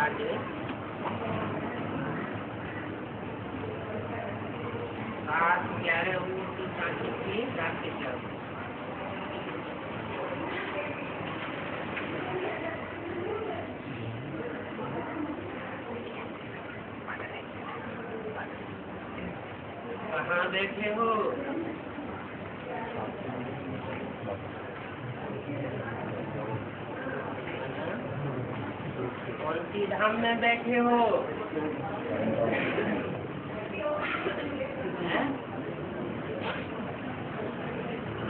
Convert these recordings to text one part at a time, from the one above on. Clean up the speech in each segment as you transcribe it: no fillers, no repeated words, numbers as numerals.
आगे 7, 11, 3, 4 के 4 कहाँ बैठे हो? कौन सी धाम में बैठे हो?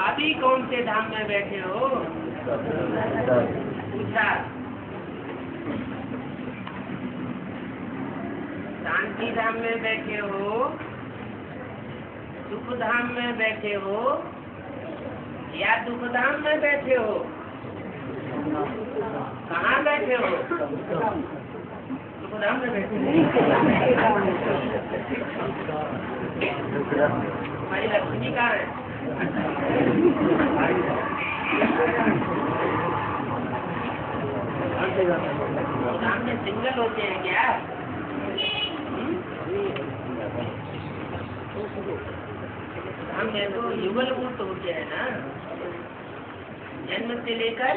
अभी कौन से धाम में बैठे हो? पूछा। शांति धाम में बैठे हो, सुख धाम में बैठे हो या दुख धाम में बैठे हो? कहाँ बैठे हो? सुख धाम में बैठे हो। हमारी लक्ष्मी कहाँ है? धाम में सिंगल होते हैं क्या? हम तो युगल मूर्त होते हैं ना, जन्म से लेकर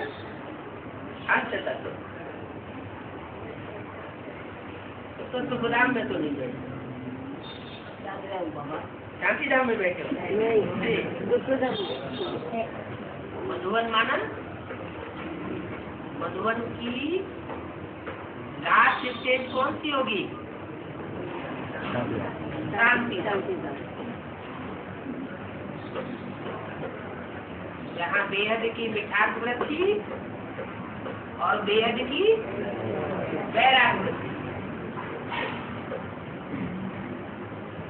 अंत तक। तो सुखधाम में तो नहीं गए, शांति धाम में बैठे हो। मधुवन माना, मधुवन की लास्ट स्टेज कौन सी होगी? शांति धाम। जहाँ बेहद की मिठास वृत्ति और बेहद की वैराग्य।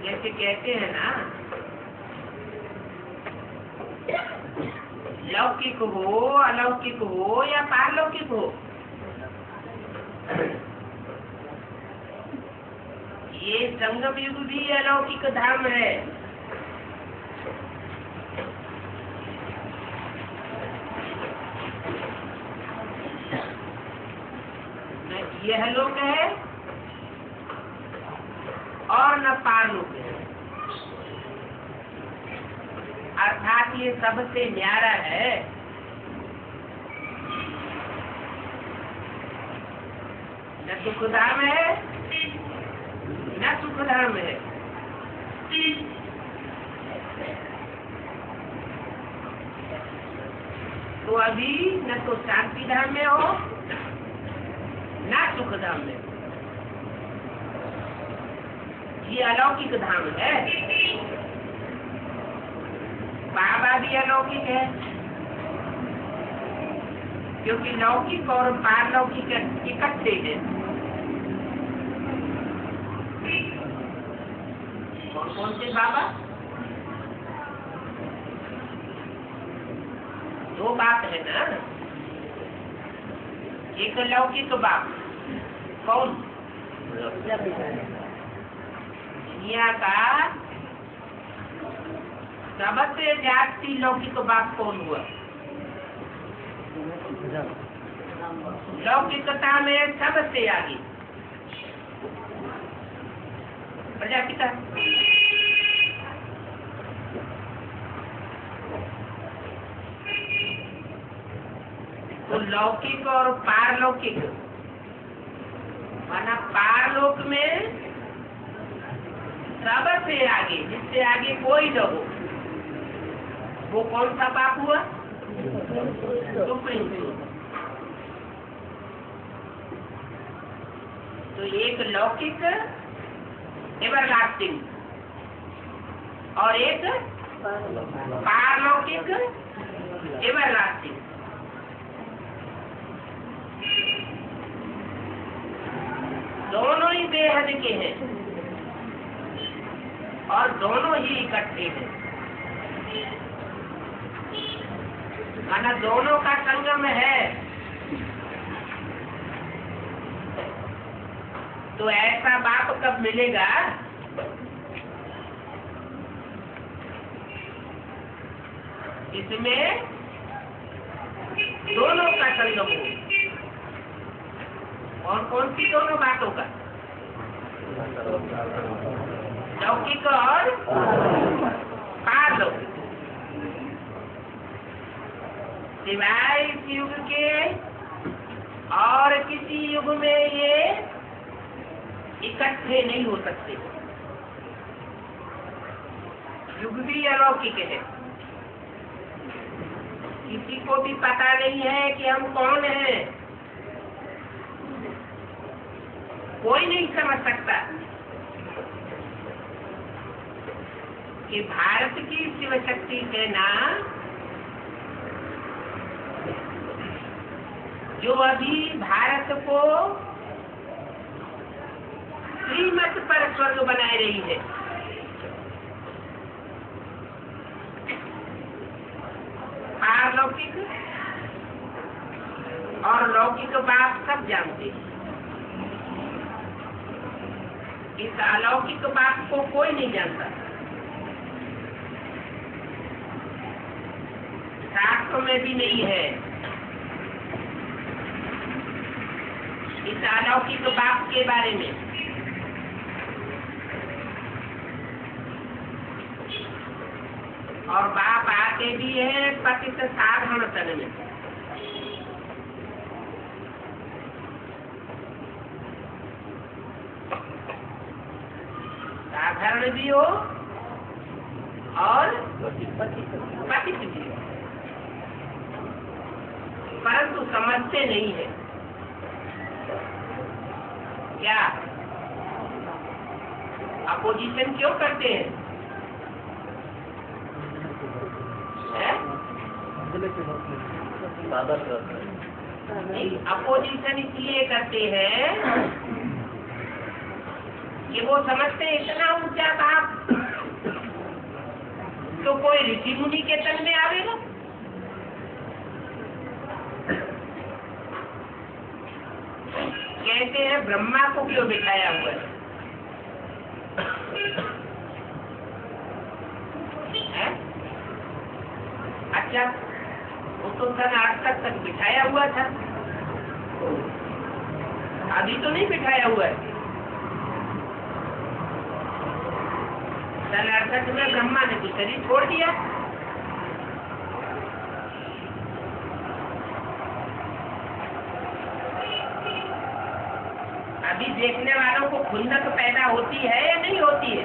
जैसे कहते हैं ना, लौकिक हो, अलौकिक हो या पारलौकिक हो, ये संगम युग भी अलौकिक धाम है। यह लोक है और न पारलोक है, अर्थात ये सबसे न्यारा है। न दुखधाम है न सुखधाम है। तो अभी न तो शांति धाम में हो ना सुख धाम में, ये अलौकिक धाम है। बाबा भी अलौकिक है, क्योंकि लौकिक और पारलौकिक इकट्ठे हैं। और कौन से बाबा? दो बात है ना, एक लौकिक बाप कौन? दुनिया का सबसे जाती लौकिक बाप कौन हुआ? लौकिकता में सबसे आगे प्रजापिता। तो लौकिक और पारलौकिक, माना पारलोक में सबसे आगे, जिससे आगे कोई न हो, वो कौन सा बाप हुआ? सुप्रीम। तो एक लौकिक एवरलास्टिंग और एक पारलौकिक एवरलास्टिंग। दोनों ही बेहद के हैं और दोनों ही इकट्ठे हैं, माना दोनों का संगम है। तो ऐसा बाप कब मिलेगा? इसमें दोनों का संगम हो। कौन कौन सी दोनों बातों का? लौकिक और पारलौकिक। सिवाय इस युग के और किसी युग में ये इकट्ठे नहीं हो सकते। युग भी अलौकिक है। किसी को भी पता नहीं है कि हम कौन हैं, कोई नहीं समझ सकता कि भारत की शिव शक्ति सेना जो अभी भारत को श्रीमत पर स्वर्ग बनाए रही है, पारलौकिक और लौकिक बात सब जानते हैं। इस अलौकिक बात को कोई नहीं जानता। शास्त्रों में भी नहीं है। इस अलौकिक बात के बारे में और बाप आते भी है पतित साधारण तन में। साधारण भी हो और पतित भी हो, परंतु समझते नहीं है। क्या अपोजिशन क्यों करते हैं? नहीं, अपोजिशन इसलिए करते हैं कि वो समझते हैं इतना ऊंचा बाप तो कोई ऋषि मुनि के तन में आवेगा। कहते हैं ब्रह्मा को क्यों बिठाया हुआ है? अच्छा, वो तो सन 8 तक बिठाया हुआ था, अभी तो नहीं बिठाया हुआ है। सन 68 में ब्रह्मा ने तो शरीर छोड़ दिया। अभी देखने वालों को खुंदक पैदा होती है या नहीं होती है?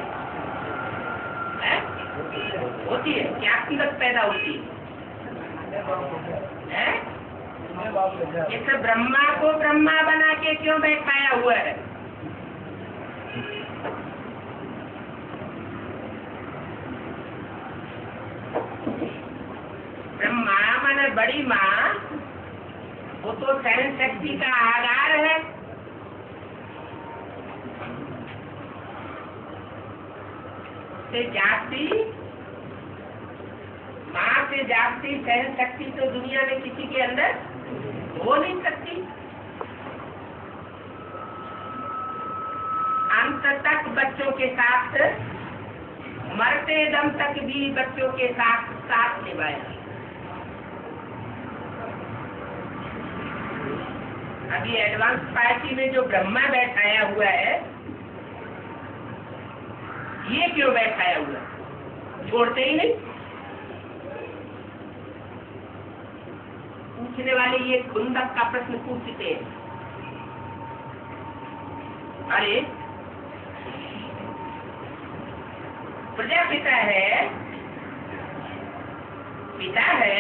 होती है। क्या खुंदक पैदा होती है? इस ब्रह्मा को ब्रह्मा बना के क्यों बैठाया हुआ है? ब्रह्मा माने बड़ी माँ, वो तो सहन शक्ति का आधार है। से जाती माँ से जाती सहन शक्ति तो दुनिया में किसी के अंदर हो नहीं सकती। अंत तक बच्चों के साथ, मरते दम तक भी बच्चों के साथ साथ निभाया। अभी एडवांस पार्टी में जो ब्रह्मा बैठाया हुआ है, ये क्यों बैठाया हुआ? छोड़ते ही नहीं। पूछने वाले ये खुंदक का प्रश्न पूछते हैं। अरे प्रजापिता है, पिता है,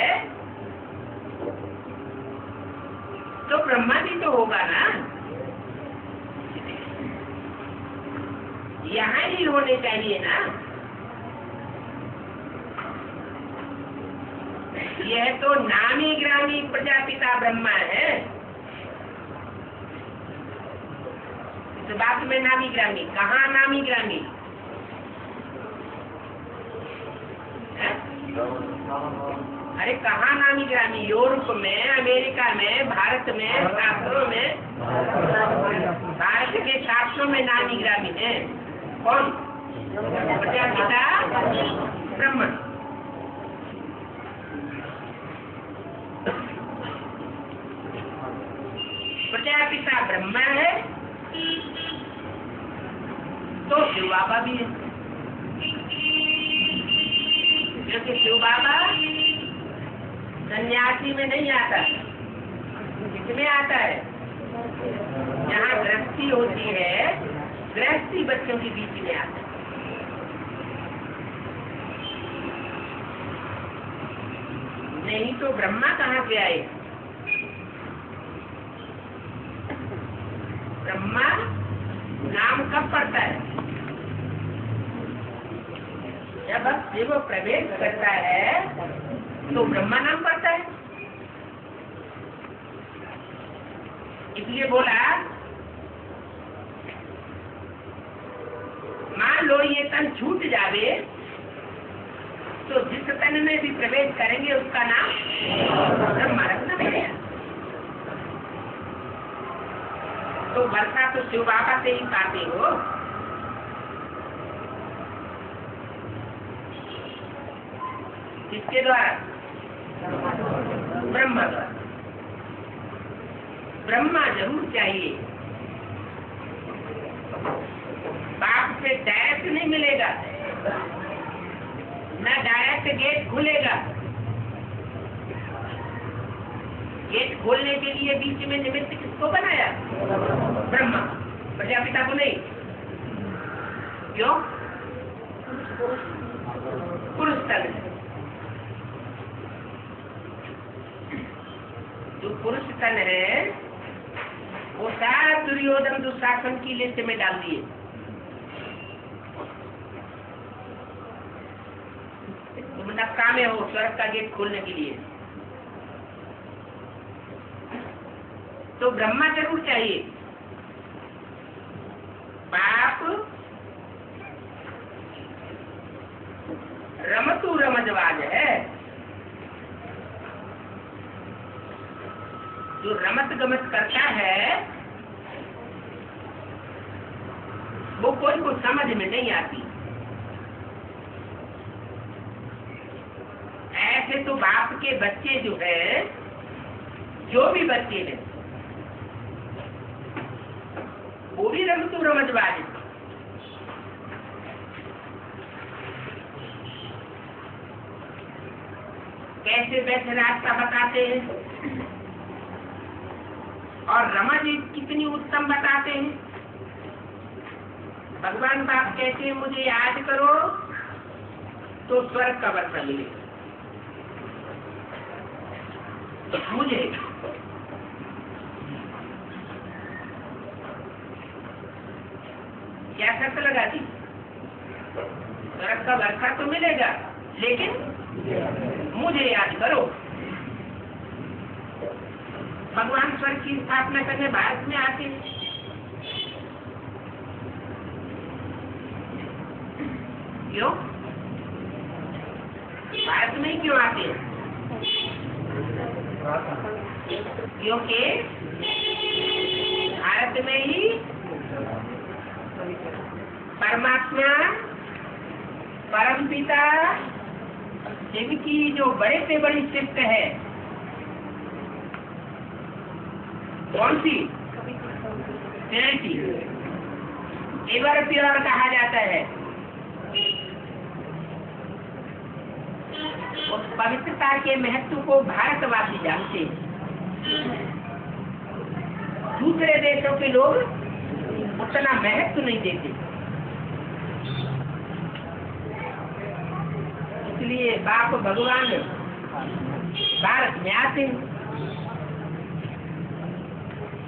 तो ब्रह्मा भी तो होगा ना। यहाँ ही होने चाहिए ना। यह तो नामी ग्रामी प्रजापिता ब्रह्मा है। इस बात में नामी ग्रामी कहाँ? नामी ग्रामी है? अरे कहाँ नामी ग्रामी? यूरोप में, अमेरिका में, भारत में, शास्त्रों में, भारत के शास्त्रों में नामी ग्रामी है। कौन? प्रजापिता ब्रह्मा। प्रजापिता ब्रह्मा है तो शिव बाबा भी है, क्योंकि शिव बाबा सन्यासी में नहीं आता, किसमें आता है? जहाँ गृहस्थी होती है, गृहस्थी बच्चों के बीच में आता है। नहीं तो ब्रह्मा कहाँ से आए? ब्रह्मा नाम कब पड़ता है? जब शिव प्रवेश करता है तो ब्रह्मा नाम पड़ता है। इसलिए बोला, मान लो ये तन छूट जावे तो जिस तन में भी प्रवेश करेंगे उसका नाम ब्रह्मा रखना पड़ेगा। तो वर्षा तो शिव बाबा से ही पाते हो। किसके द्वारा? ब्रह्मा द्वारा। ब्रह्मा जरूर चाहिए, बाप से डायरेक्ट नहीं मिलेगा, न डायरेक्ट गेट खुलेगा। गेट खोलने के लिए बीच में निमित्त किसको बनाया? ब्रह्मा, प्रजापिता को नहीं। क्यों? पुरुष तन, जो पुरुष तन है वो सारा दुर्योधन दुशासन की लिस्ट में डाल दिए। तुम नक्का में हो स्वर्ग का गेट खोलने के लिए, तो ब्रह्मा जरूर चाहिए। बाप रमतु रमजवाज है, जो रमत गमत करता है वो कोई को समझ में नहीं आती। ऐसे तो बाप के बच्चे जो है, जो भी बच्चे हैं वो भी रमतु रमजवाज है। कैसे वैसे रास्ता बताते हैं और रमज कितनी उत्तम बताते हैं। भगवान बाप कहते हैं मुझे याद करो तो स्वर्ग का वर्षा मिलेगा। मुझे क्या शर्त लगा दी? स्वर्ग का वर्षा तो मिलेगा, लेकिन मुझे याद करो। भगवान स्वर्ग की स्थापना करने भारत में आते हैं। क्यों? भारत में ही क्यों आते हैं? क्योंकि भारत में ही परमात्मा परमपिता शिव की जो बड़े से बड़ी शिफ्ट है, कौन सी? ट्रिनिटी, एवर प्योर कहा जाता है। उस पवित्रता के महत्व को भारतवासी जानते हैं, दूसरे देशों के लोग उतना महत्व नहीं देते। इसलिए बाप भगवान भारत में आते हैं।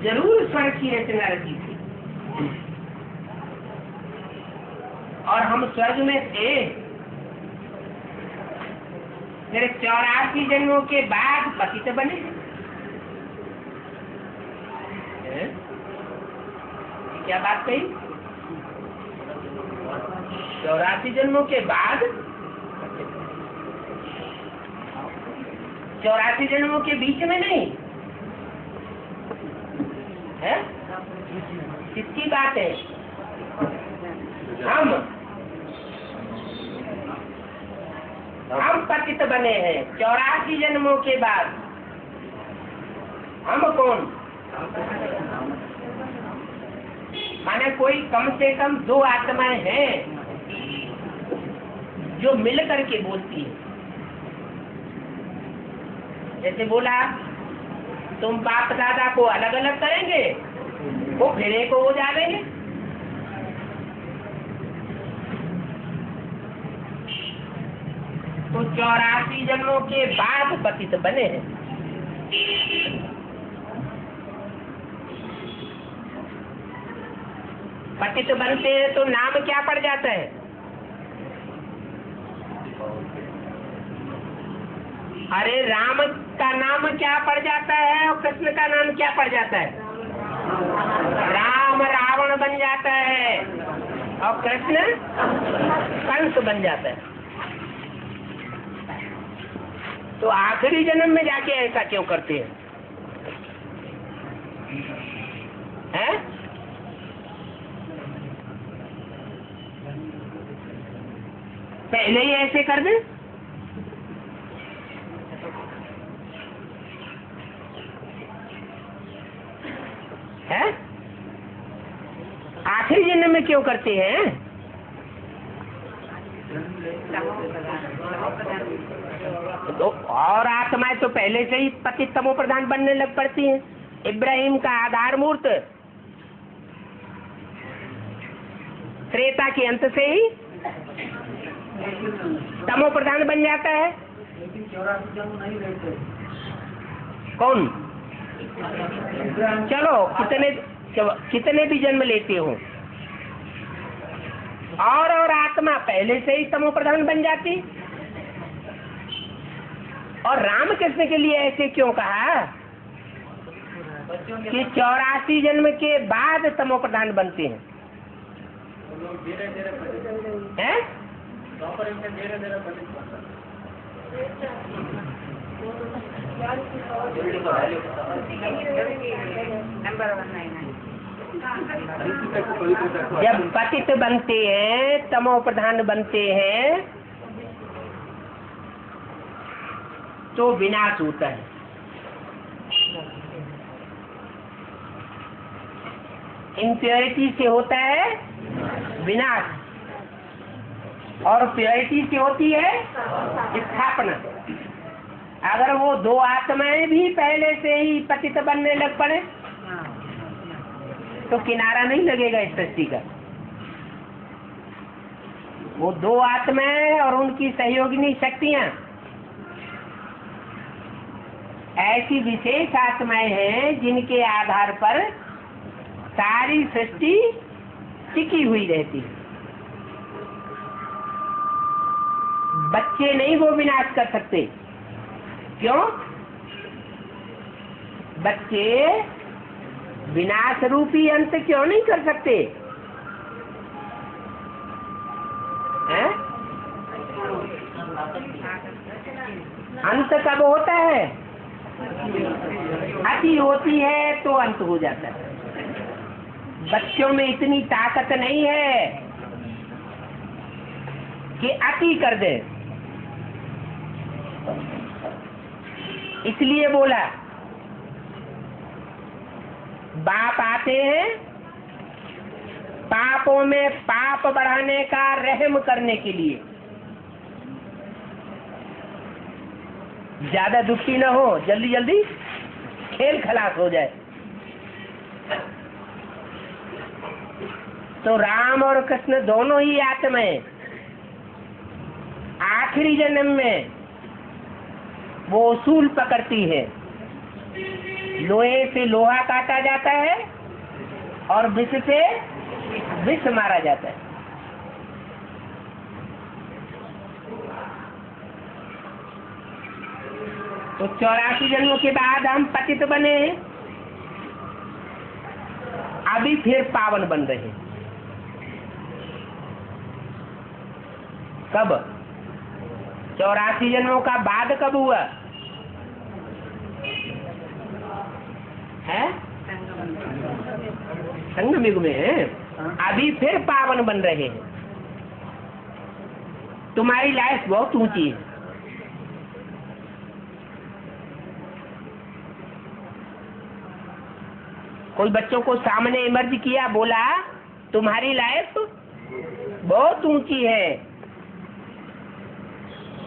जरूर स्वर्ग की रचना रची थी और हम स्वर्ग में थे। मेरे 84 जन्मों के बाद पतित बने। क्या बात कही? 84 जन्मों के बाद, 84 जन्मों के बीच में नहीं है। किसकी बात है? हम पतित बने हैं 84 जन्मों के बाद। हम कौन? माने कोई कम से कम 2 आत्माएं हैं जो मिल करके बोलती है। जैसे बोला तुम बाप दादा को अलग अलग करेंगे, वो फिर एक हो जाएंगे। तो 84 जन्मों के बाद पतित बने हैं। पतित बनते हैं तो नाम क्या पड़ जाता है? अरे राम का नाम क्या पड़ जाता है और कृष्ण का नाम क्या पड़ जाता है? राम रावण बन जाता है और कृष्ण कंस बन जाता है। तो आखिरी जन्म में जाके ऐसा क्यों करते हैं? हैं? पहले ही ऐसे कर दे। है? आखिरी जन्म में क्यों करते हैं? तो और आत्माएं तो पहले से ही पतित तमो प्रधान बनने लग पड़ती हैं। इब्राहिम का आधार मूर्त त्रेता के अंत से ही तमो प्रधान बन जाता है। कौन? चलो कितने भी जन्म लेते हो और आत्मा पहले से ही तमो प्रधान बन जाती। और राम कृष्ण के लिए ऐसे क्यों कहा कि 84 जन्म के बाद तमो प्रधान बनते हैं? हैं? जब पतित बनते हैं, तमो प्रधान बनते हैं, तो विनाश होता है। इम्प्योरिटी से होता है विनाश और प्योरिटी से होती है स्थापना। अगर वो 2 आत्माएं भी पहले से ही पतित बनने लग पड़े तो किनारा नहीं लगेगा इस सृष्टि का। वो 2 आत्माएं और उनकी सहयोगिनी शक्तियां ऐसी विशेष आत्माएं हैं जिनके आधार पर सारी सृष्टि टिकी हुई रहती है। बच्चे नहीं वो विनाश कर सकते। क्यों? बच्चे विनाश रूपी अंत क्यों नहीं कर सकते हैं? अंत कब होता है? अति होती है तो अंत हो जाता है। बच्चों में इतनी ताकत नहीं है कि अति कर दे। इसलिए बोला बाप आते हैं पापों में पाप बढ़ाने का रहम करने के लिए। ज्यादा दुखी न हो, जल्दी जल्दी खेल खलास हो जाए। तो राम और कृष्ण दोनों ही आत्माएं आखिरी जन्म में वो उसूल पकड़ती है। लोहे से लोहा काटा जाता है और विष से विष मारा जाता है। तो 84 जन्मों के बाद हम पतित बने, अभी फिर पावन बन रहे हैं। कब? 84 जन्मों का बाद कब हुआ है? संगम युग में है। अभी फिर पावन बन रहे हैं। तुम्हारी लाइफ बहुत ऊंची है। कोई बच्चों को सामने इमर्ज किया, बोला तुम्हारी लाइफ बहुत ऊंची है,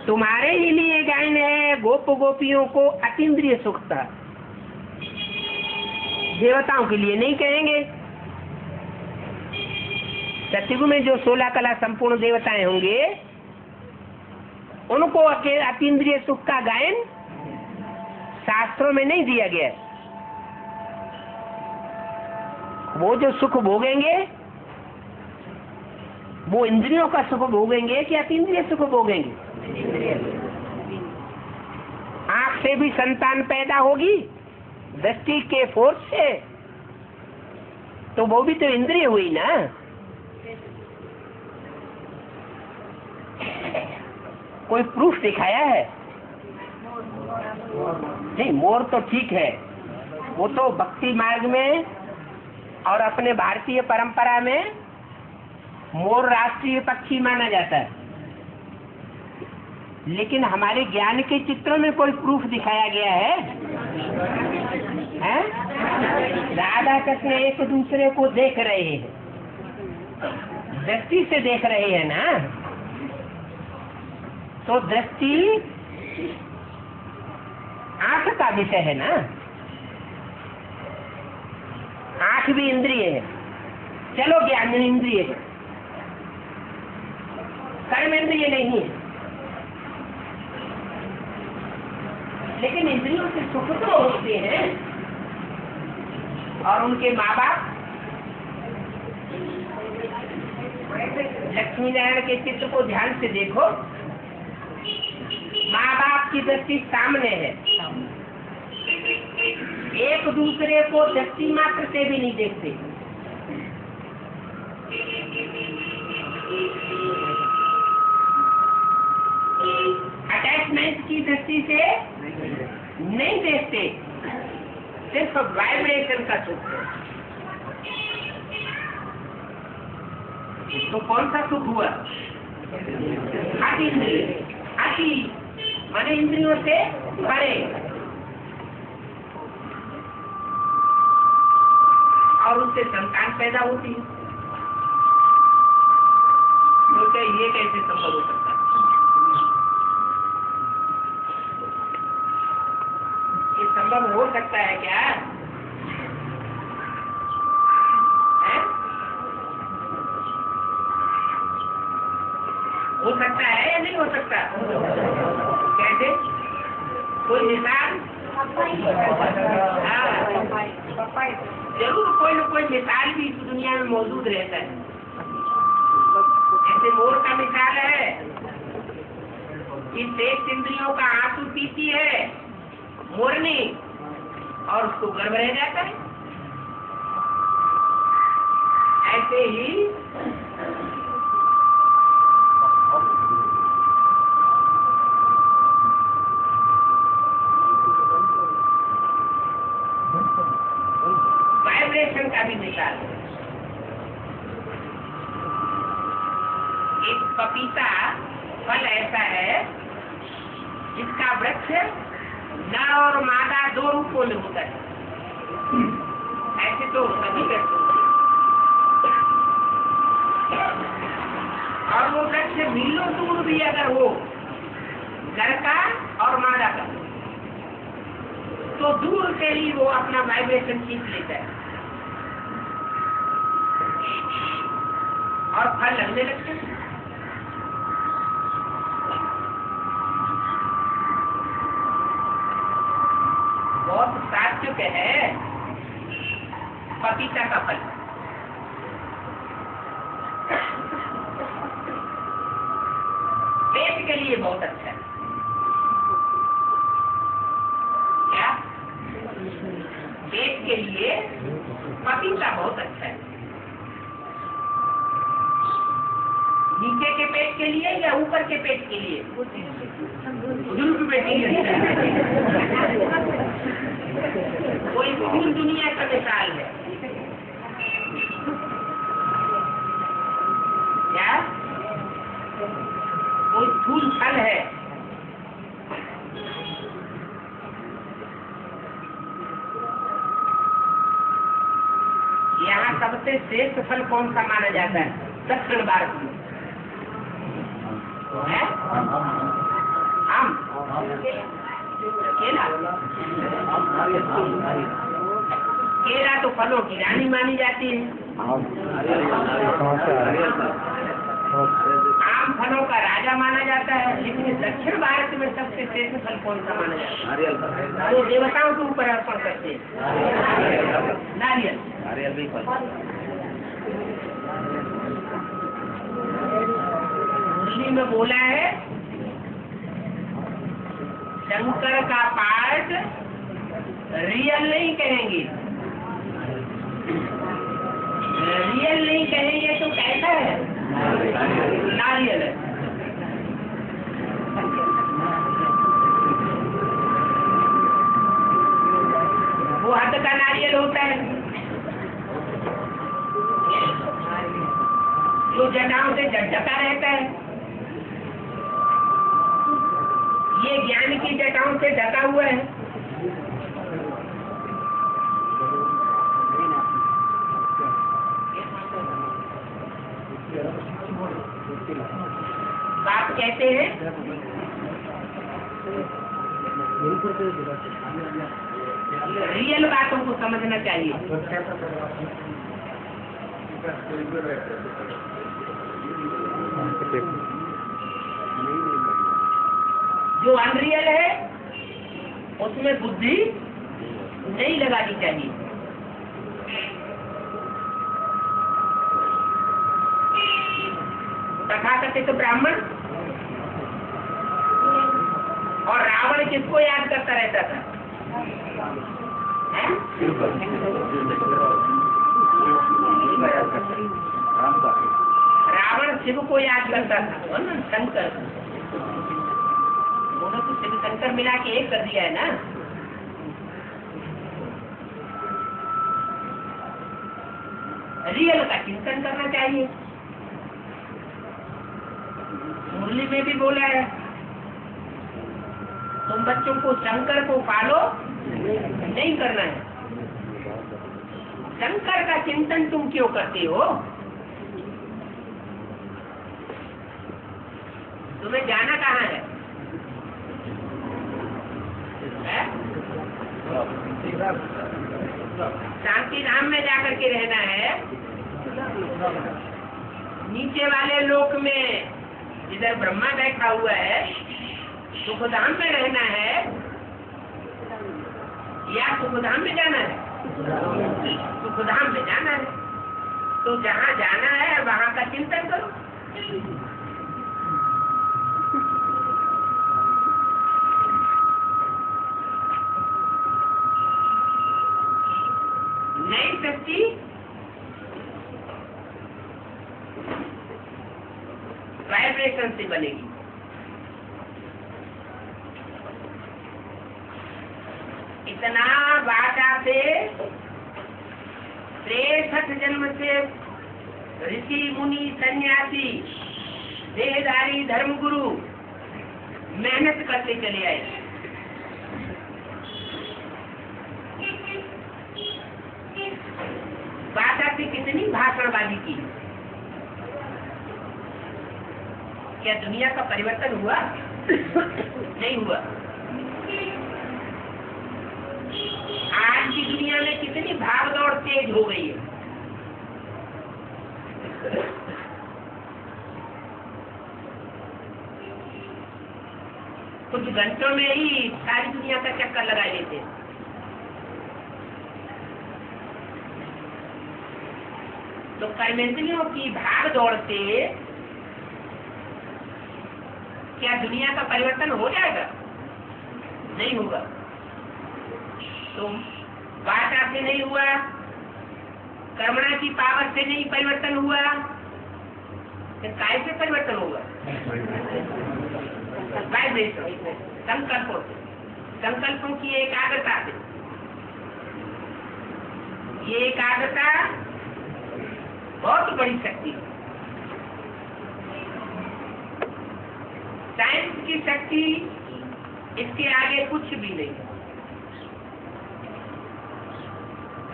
तुम्हारे ही लिए गायन है, गोप गोपियों को अतीन्द्रिय सुख था, देवताओं के लिए नहीं कहेंगे। सत्युग में जो 16 कला संपूर्ण देवताएं होंगे उनको अतीन्द्रिय सुख का गायन शास्त्रों में नहीं दिया गया है। वो जो सुख भोगेंगे वो इंद्रियों का सुख भोगेंगे कि अतीन्द्रिय सुख भोगेंगे? आंख से भी संतान पैदा होगी दृष्टि के फोर्स से, तो वो भी तो इंद्रिय हुई ना। कोई प्रूफ दिखाया है? नहीं, मोर तो ठीक है, वो तो भक्ति मार्ग में और अपने भारतीय परंपरा में मोर राष्ट्रीय पक्षी माना जाता है, लेकिन हमारे ज्ञान के चित्रों में कोई प्रूफ दिखाया गया है? राधा कृष्ण एक दूसरे को देख रहे हैं, दृष्टि से देख रहे हैं ना, तो दृष्टि आंख का विषय है ना, आंख भी इंद्रिय है। चलो ज्ञान इंद्रिय है, कर्म इंद्रिय नहीं है, लेकिन इंद्रियों से सुख तो होते हैं। और उनके माँ बाप लक्ष्मी नारायण के चित्र को ध्यान से देखो, माँ बाप की दृष्टि सामने है, एक दूसरे को दृष्टि मात्र से भी नहीं देखते। अटैचमेंट की दृष्टि से नहीं देखते, सिर्फ वाइब्रेशन का सुख है। तो कौन सा सुख हुआ? अति माने इंद्रियों से परे, और उससे संतान पैदा होती है। तो ये कैसे संभव हो सकता है? ये संभव हो सकता है क्या? हो सकता है या नहीं हो सकता? कैसे? कोई मिसाल? जरूर कोई न कोई मिसाल भी इस दुनिया में मौजूद रहता है। जैसे मोर का मिसाल है कि 23 इंद्रियों का आंसू पीती है मोरनी और उसको गर्व रह जाता है, ऐसे ही वाइब्रेशन का भी मिसाल है। एक पपीता फल ऐसा है जिसका वृक्ष नर और मादा दो रूपों में होता है। ऐसे तो सभी वृक्ष होते हैं, और वो वृक्ष मीलों दूर भी अगर हो नर का और मादा का, तो दूर से ही वो अपना वाइब्रेशन खींच लेता है और फल लगने लगते हैं। बहुत सात्विक है पपीता का फल। पेट के लिए बहुत अच्छा है। क्या? पेट के लिए पपीता बहुत अच्छा है। नीचे के पेट के लिए या ऊपर के पेट के लिए? बुजुर्ग पेट के लिए। कोई फूल दुनिया का मिसाल है क्या? कोई फूल फल है? वहाँ सबसे श्रेष्ठ फल कौन सा माना जाता है दक्षिण भारत में? आम, केला। केला तो फलों की रानी मानी जाती है। आम फलों का राजा माना जाता है, लेकिन दक्षिण भारत में सबसे श्रेष्ठ फल कौन सा माना जाता है? तो देवताओं के ऊपर अर्पण करते हैं नारियल। मुरली में बोला है शंकर का पाठ रियल नहीं कहेंगे। रियल नहीं कहेंगे तो कैसा है? नारियल है। वो हद का नारियल होता है जो जटाओं से ढका रहता है। ये ज्ञान की जटाओं से ढका हुआ है। बात कहते हैं रियल बातों को समझना चाहिए। जो अनरियल है उसमें बुद्धि नहीं लगानी चाहिए। तथाकथित ब्राह्मण और रावण किसको याद करता रहता था? रावण शिव को याद करता था, शंकर। दोनों तो शिव शंकर मिला के एक कर दिया है ना। रियल का चिंतन करना चाहिए। मुरली में भी बोला है तुम बच्चों को शंकर को पालो नहीं करना है। शंकर का चिंतन तुम क्यों करते हो? तुम्हें जाना कहाँ है? शांति धाम में जाकर के रहना है। नीचे वाले लोक में इधर ब्रह्मा बैठा हुआ है, सुखधाम में रहना है या सुखधाम में जाना है? सुखधाम में जाना है। तो जहाँ जाना है वहाँ का चिंतन करो। नई सृष्टि वाइब्रेशन से बनेगी। इतना वाचा से 63 जन्म से ऋषि मुनि सन्यासी देहधारी धर्मगुरु मेहनत करते चले आए। वाचा से कितनी भाषणबाजी की। क्या दुनिया का परिवर्तन हुआ? नहीं हुआ। आज की दुनिया में कितनी भागदौड़ तेज हो गई है। कुछ घंटों में ही सारी दुनिया का चक्कर लगा लेते हैं। तो कर्मेंद्रियों की भागदौड़ से क्या दुनिया का परिवर्तन हो जाएगा? नहीं होगा। तो वाचा से नहीं हुआ, कर्मणा की पावर से नहीं परिवर्तन हुआ, फिर काय से परिवर्तन होगा? वाइब्रेशन, संकल्पों से, संकल्पों की एकाग्रता से। ये एकाग्रता बहुत बड़ी शक्ति है। साइंस की शक्ति इसके आगे कुछ भी नहीं।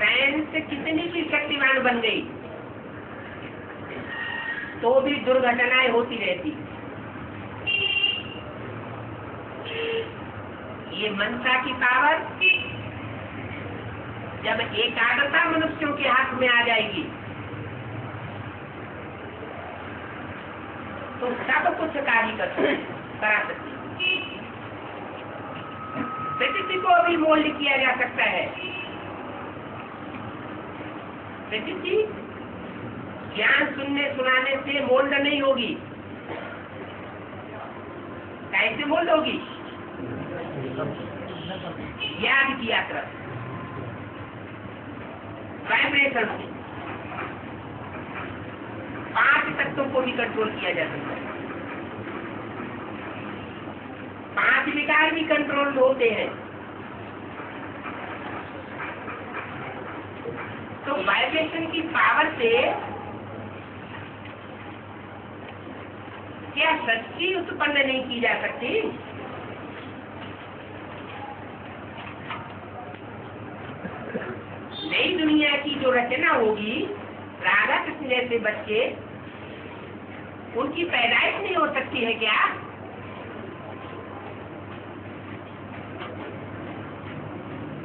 साइंस मनुष्य कितनी भी शक्तिवान बन गई तो भी दुर्घटनाएं होती रहती। ये मनसा की पावर जब एकाग्रता मनुष्यों के हाथ में आ जाएगी तो सब कुछ कार्य करा सकती। प्रकृति को भी मोल्ड किया जा सकता है। प्रकृति ज्ञान सुनने सुनाने से मोल्ड नहीं होगी। कैसे मोल्ड होगी? याद की यात्रा, वाइब्रेशन से 5 तत्वों को भी कंट्रोल किया जा सकता है। 5 विकार भी कंट्रोल होते हैं। तो वाइब्रेशन की पावर से क्या सृष्टि उत्पन्न नहीं की जा सकती? नई दुनिया की जो रचना होगी, राधा कृष्ण जैसे बच्चे, उनकी पैदाइश नहीं हो सकती है क्या?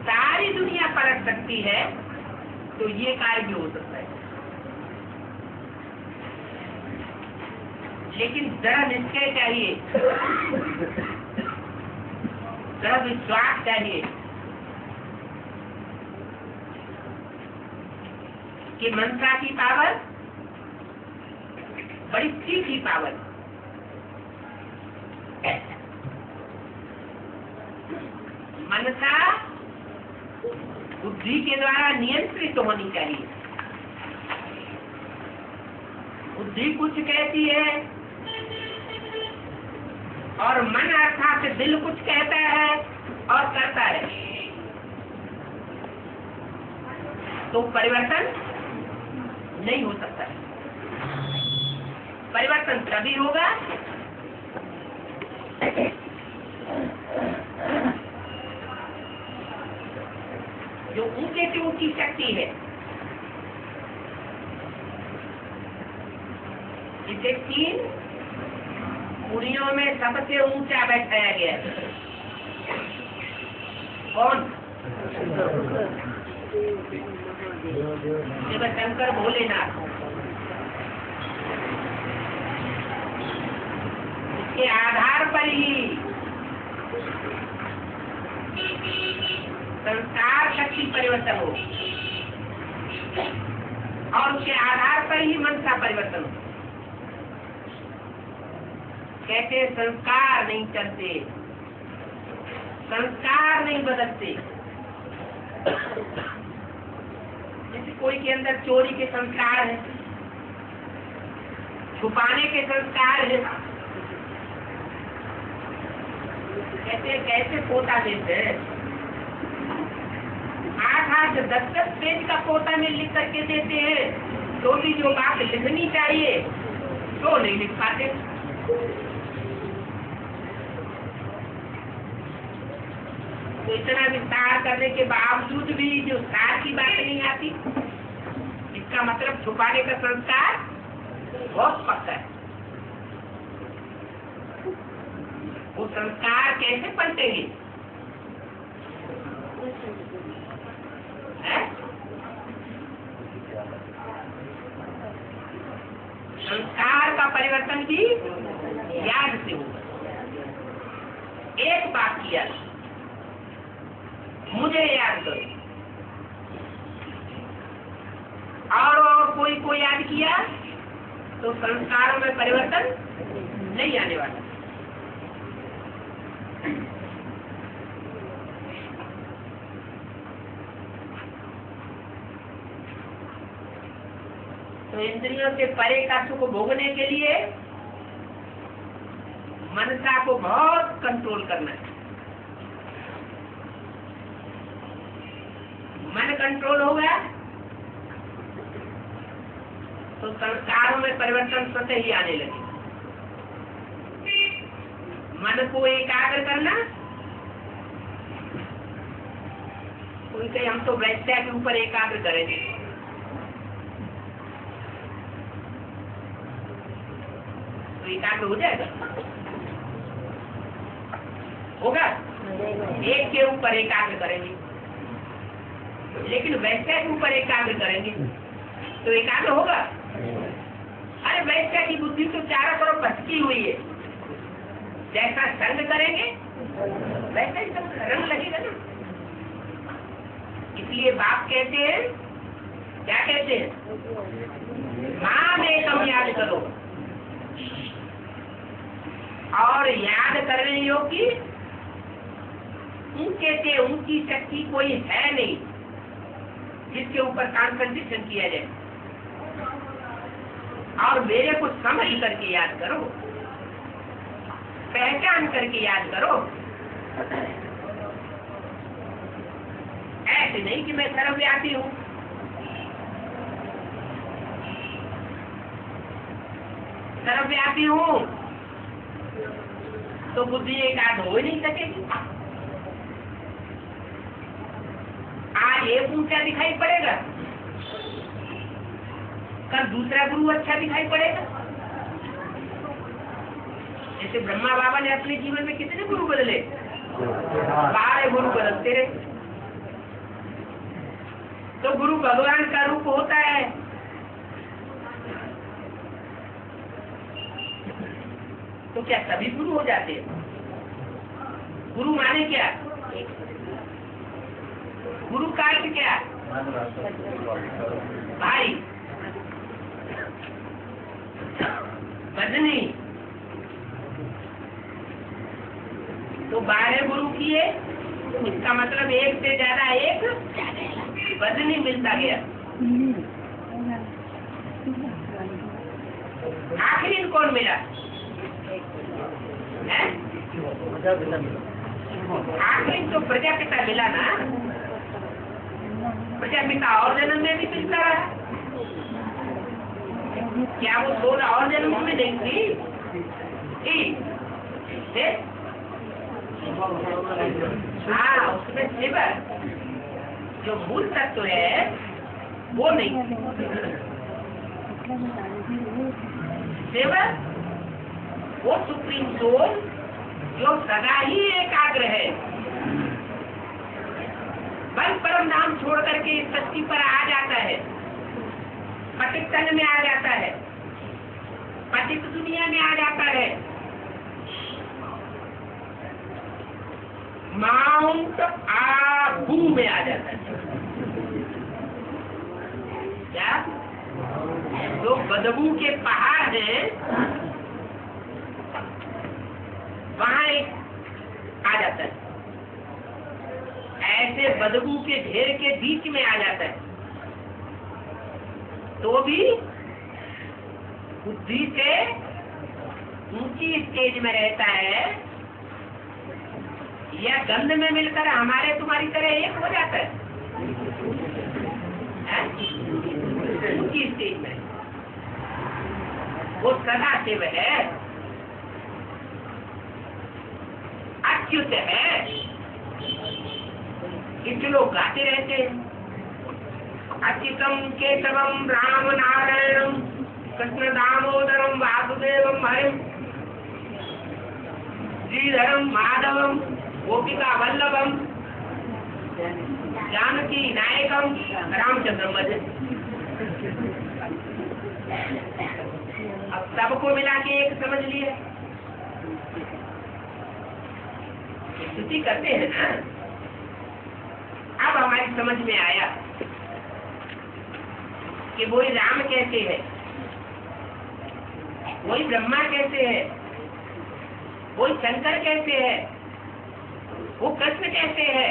सारी दुनिया पलट सकती है तो ये कार्य भी हो सकता है। लेकिन दृढ़ निश्चय चाहिए, दृढ़ विश्वास चाहिए कि मनसा की पावर बड़ी तीखी पावर, मनसा बुद्धि के द्वारा नियंत्रित होनी चाहिए। बुद्धि कुछ कहती है और मन अर्थात दिल कुछ कहता है और करता है, तो परिवर्तन नहीं हो सकता। परिवर्तन तभी होगा जो ऊंचे से ऊंची शक्ति है, इसे 3 पुरियों में सबसे ऊंचा बैठाया गया। कौन? शिव शंकर भोलेनाथ। इसके आधार पर ही संस्कार शक्ति परिवर्तन हो और उसके आधार पर ही मन का परिवर्तन हो। कहते संस्कार नहीं चलते, संस्कार नहीं बदलते। जैसे कोई के अंदर चोरी के संस्कार है, छुपाने के संस्कार है, कहते कैसे पोता देते हैं? 8-8 10-10 पेज का पोता में लिख करके देते हैं, तो भी जो बात लिखनी चाहिए तो नहीं लिख पाते। तो इतना विस्तार करने के बावजूद भी जो सार की बात नहीं आती, इसका मतलब छुपाने का संस्कार बहुत पक्का है। वो संस्कार कैसे पलटेंगे? संस्कार का परिवर्तन भी याद से होगा। एक बात किया, मुझे याद करो, और कोई को याद किया तो संस्कारों में परिवर्तन नहीं आने वाला। तो इंद्रियों से परे का सुख भोगने के लिए मनसा को बहुत कंट्रोल करना है। मन कंट्रोल हो गया तो संस्कारों में परिवर्तन स्वतः ही आने लगे। मन को एकाग्र करना उनके हम तो वैश्या के ऊपर एकाग्र करेंगे। तो एकाग्र हो जाएगा, होगा? एक के ऊपर एकाग्र करेंगे, लेकिन वैश्या के ऊपर एकाग्र करेंगे तो एकाग्र होगा? अरे वैश्या की बुद्धि तो चारों तरफ भटकी हुई है, जैसा संग करेंगे वैसा ही सब रंग लगेगा ना। इसलिए बाप कहते हैं, क्या कहते हैं? मां एकम याद करो, और याद करने योग्य ऊंचे से ऊंची शक्ति कोई है नहीं जिसके ऊपर कंसंट्रेशन किया जाए। और मेरे को समझ करके याद करो, पहचान करके याद करो। ऐसे नहीं कि मैं सर्वव्यापी हूँ। सर्वव्यापी हूँ तो बुद्धि एकाग्र हो ही नहीं सकेगी। आज एक ऊंचा दिखाई पड़ेगा, कल दूसरा गुरु अच्छा दिखाई पड़ेगा। जैसे ब्रह्मा बाबा ने अपने जीवन में कितने गुरु बदले? 12 गुरु बदलते रहे। तो गुरु भगवान का रूप होता है। तो क्या सभी गुरु हो जाते हैं? गुरु माने क्या? गुरु का अर्थ क्या? भाई, बदनी। तो 12 गुरु किए, इसका मतलब एक से ज्यादा एक बदनी मिलता गया। आखिरी कौन मिला? आखिरी तो प्रजापिता मिला ना। प्रजापिता और जन्म में भी मिलता रहा। क्या वो 16 और जन्म में नहीं थी? हाँ, उसमें शिवर जो मूल तत्व है वो नहीं। शिवर वो सुप्रीम सोल जो सदा ही एकाग्र है, बल परम नाम छोड़ करके इस सृष्टि पर आ जाता है, पतित तन में आ जाता है, पतित दुनिया में आ जाता है। माउंट आबू में आ जाता है। क्या? जो बदबू के पहाड़ हैं वहां एक आ जाता है। ऐसे बदबू के ढेर के बीच में आ जाता है तो भी बुद्धि से ऊंची स्टेज में रहता है, या गंध में मिलकर हमारे तुम्हारी तरह एक हो जाता है। ऊंची स्टेज में वो सदा शिव है, अच्युत है। कितने लोग गाते रहते हैं, अच्युतम केशवम राम नारायणम कृष्ण दामोदरम वासुदेवम हरिम श्रीधरम माधवम गोपिका वल्लभम जानकी नायकम रामचंद्र भजे। अब सबको मिला के एक समझ लिए, स्तुति करते हैं ना। अब हमारी समझ में आया कि वही राम कैसे है, वही ब्रह्मा कैसे है, वही शंकर कैसे है, वो कृष्ण कैसे है।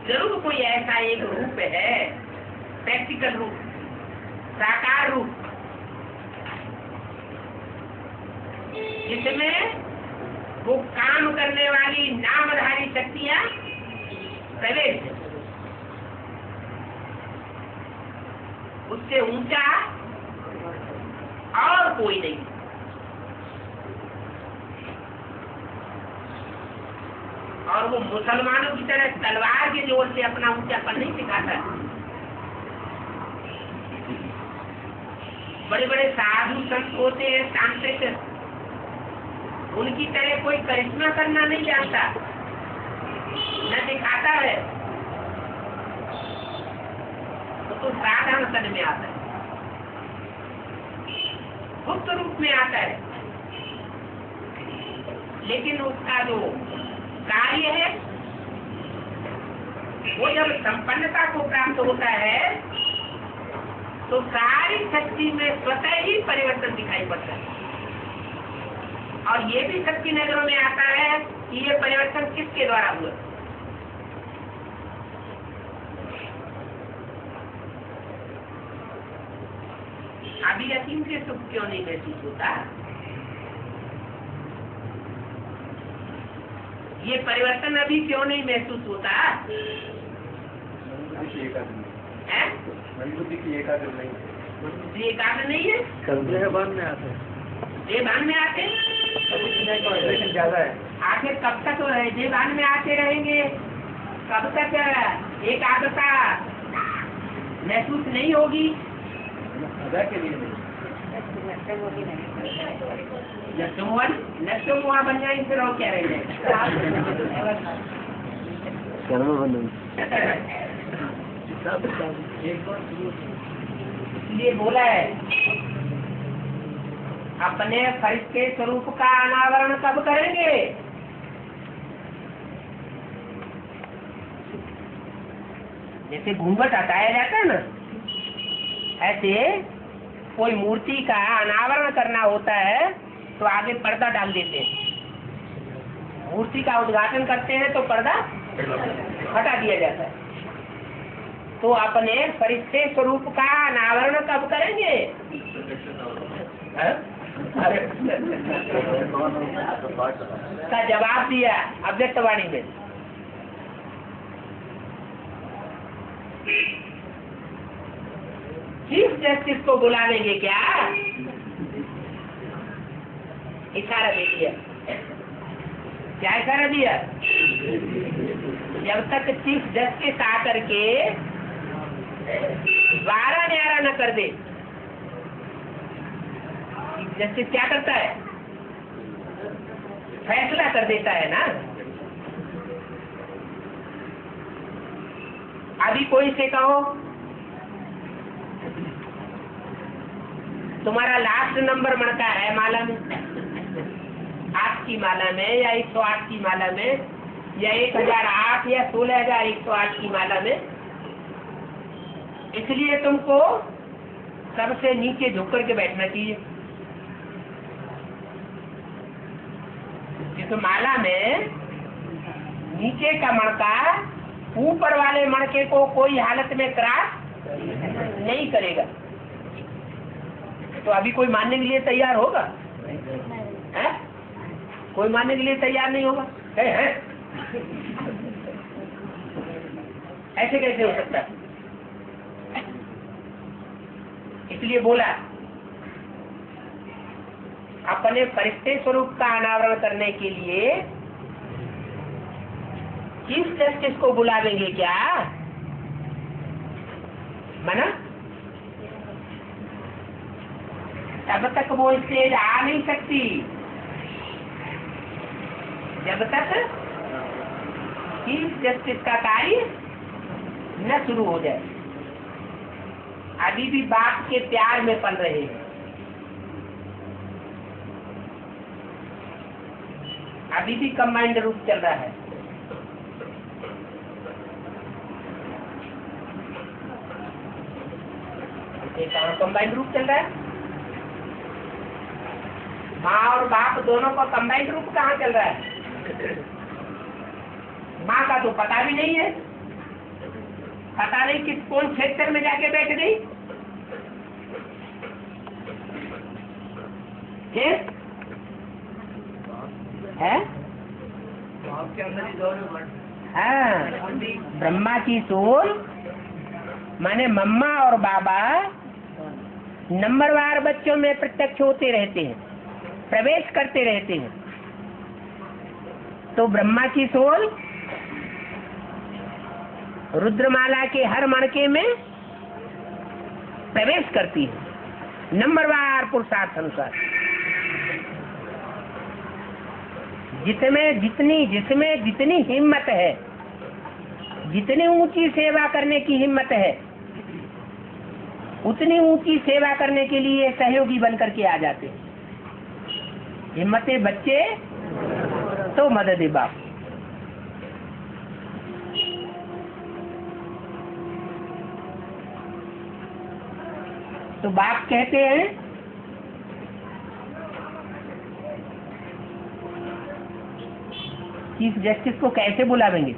जरूर कोई ऐसा एक रूप है, प्रैक्टिकल रूप, साकार रूप, जिसमें वो काम करने वाली नामधारी शक्तियां प्रवेश है। उससे ऊंचा और कोई नहीं। और वो मुसलमानों की तरह तलवार के जोर से अपना ऊंचापन नहीं दिखाता। बड़े बड़े साधु संत होते हैं तांत्रिक, उनकी तरह कोई करिश्मा करना नहीं जानता, न दिखाता है, तो साधारण तन में आता है, गुप्त रूप में आता है। लेकिन उसका जो कार्य है वो जब संपन्नता को प्राप्त होता है तो सारी शक्ति में स्वतः ही परिवर्तन दिखाई पड़ता है। और ये भी सबकी नजरों में आता है कि ये परिवर्तन किसके द्वारा हुआ। अभी यकीन से सुख क्यों नहीं महसूस होता? ये परिवर्तन अभी क्यों नहीं महसूस होता? बुद्धि की एकाग्र नहीं है। बुद्धि एकाग्र नहीं है, भान में आते हैं, ये भान में आते लेकिन ज्यादा है। आखिर कब तक ये भान में आते रहेंगे? कब तक एकाग्रता महसूस नहीं होगी? सदा के लिए नहीं। नष्टोमोहा बन जाएंगे फिर और क्या रह इसलिए बोला है अपने फरिश्ते स्वरूप का अनावरण कब करेंगे? जैसे घूंघट हटाया जाता है ना, ऐसे कोई मूर्ति का अनावरण करना होता है तो आगे पर्दा डाल देते हैं। मूर्ति का उद्घाटन करते हैं तो पर्दा हटा दिया जाता है। तो अपने फरिश्ते स्वरूप का अनावरण कब करेंगे? का जवाब दिया अव्यक्तवाणी में। चीफ जस्टिस को बुला लेंगे क्या? इशारा दे दिया। क्या इशारा दिया? जब तक चीफ जस्टिस आकर के 12 न्यारा न कर दे। चीफ जस्टिस क्या करता है? फैसला कर देता है ना। अभी कोई से कहो तुम्हारा लास्ट नंबर बनता है माला में, 8 की माला में या 108 की माला में या 1008 या 16,108 की माला में, इसलिए तुमको सबसे नीचे झुक करके बैठना चाहिए। इस माला में नीचे का मणका ऊपर वाले मणके को कोई हालत में क्रॉस नहीं करेगा। तो अभी कोई मानने के लिए तैयार होगा? है? कोई मानने के लिए तैयार नहीं होगा। है? ऐसे कैसे हो सकता है? इसलिए बोला अपने फरिश्ते स्वरूप का अनावरण करने के लिए चीफ जस्टिस को बुलावेंगे क्या? मना? तब तक वो स्टेज आ नहीं सकती जब तक चीफ जस्टिस का कार्य न शुरू हो जाए। अभी भी बाप के प्यार में पल रहे हैं। अभी भी कंबाइंड रूप चल रहा है। कहाँ कंबाइंड रूप चल रहा है? माँ और बाप दोनों का कंबाइंड रूप कहाँ चल रहा है? माँ का तो पता भी नहीं है, पता नहीं किस कौन क्षेत्र में जाके बैठ गई। है? हाँ, ब्रह्मा की सोल माने मम्मा और बाबा नंबरवार बच्चों में प्रत्यक्ष होते रहते हैं, प्रवेश करते रहते हैं। तो ब्रह्मा की सोल रुद्रमाला के हर मणके में प्रवेश करती है, नंबरवार पुरुषार्थ अनुसार। जिसमें जितनी हिम्मत है, जितनी ऊंची सेवा करने की हिम्मत है, उतनी ऊंची सेवा करने के लिए सहयोगी बनकर के आ जाते। हिम्मते बच्चे तो मदद बाप। तो बाप कहते हैं चीफ जस्टिस को कैसे बुलावेंगे?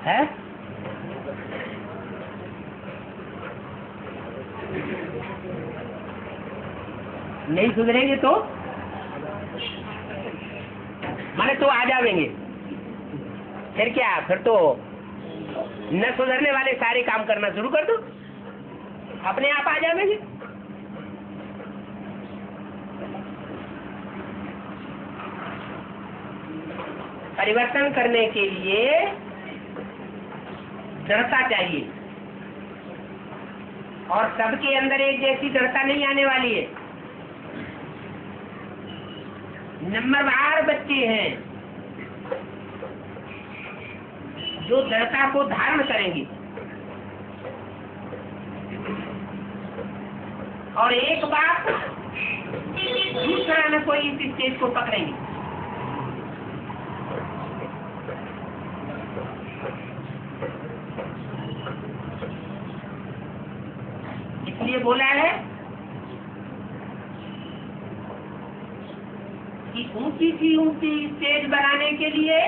है नहीं सुधरेंगे तो माने तो आ जाएंगे। फिर क्या, फिर तो न सुधरने वाले सारे काम करना शुरू कर दो, अपने आप आ जाएंगे। परिवर्तन करने के लिए दृढ़ता चाहिए, और सबके अंदर एक जैसी दृढ़ता नहीं आने वाली है। नंबरवार बच्चे हैं जो दृढ़ता को धारण करेंगे, और एक बार दूसरा न कोई इस स्टेज को पकड़ेंगे। इसलिए बोला है कि ऊंची सी ऊंची स्टेज बनाने के लिए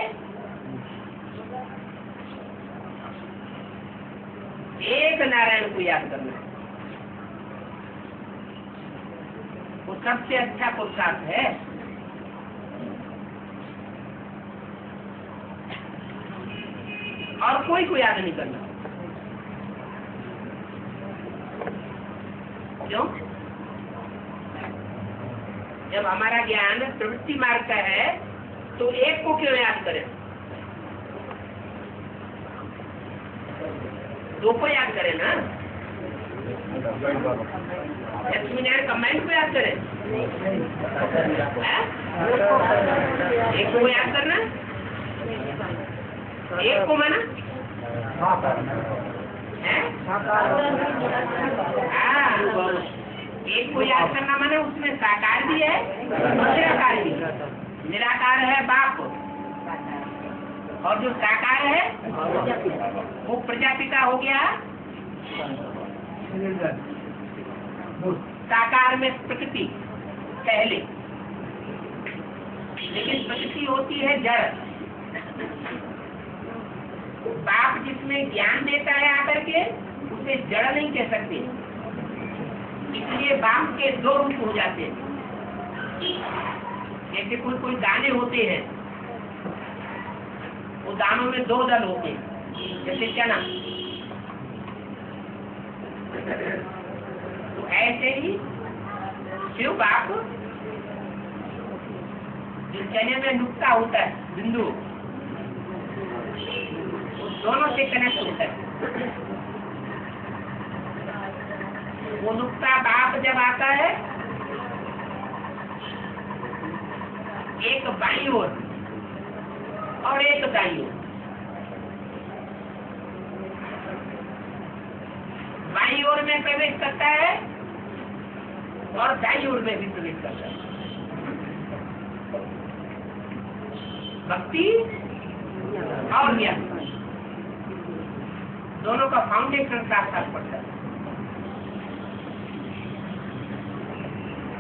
एक नारायण को याद करना है। वो सबसे अच्छा पुरुषार्थ है। और कोई को याद नहीं करना। क्यों? जब हमारा ज्ञान प्रवृत्ति मार्ग का है तो एक को क्यों याद करें? दो को याद करें ना। लक्ष्मी नारायण कंबाइंड को याद करें, एक को याद करना, एक को माना एक को याद करना माने उसमें साकार भी है निराकार भी। निराकार है बाप, और जो साकार है वो प्रजापिता हो गया। साकार में प्रकृति पहले, लेकिन प्रकृति होती है जड़। बाप जिसमें ज्ञान देता है आकर के, उसे जड़ नहीं कह सकते। इसलिए बाप के दो रूप हो जाते हैं। जैसे कोई दाने होते हैं, वो दानों में दो दल होते हैं, जैसे चना। तो ऐसे ही शिव बाप जो चने में नुक्ता होता है, बिंदु, दोनों से कनेक्ट होता है। वो नुक्ता बाप जब आता है, एक बाईं ओर और एक दाईं ओर। बाईं ओर में प्रवेश करता है और दाईं ओर में भी प्रवेश करता है। भक्ति और ज्ञान दोनों का फाउंडेशन साथ साथ पड़ता है।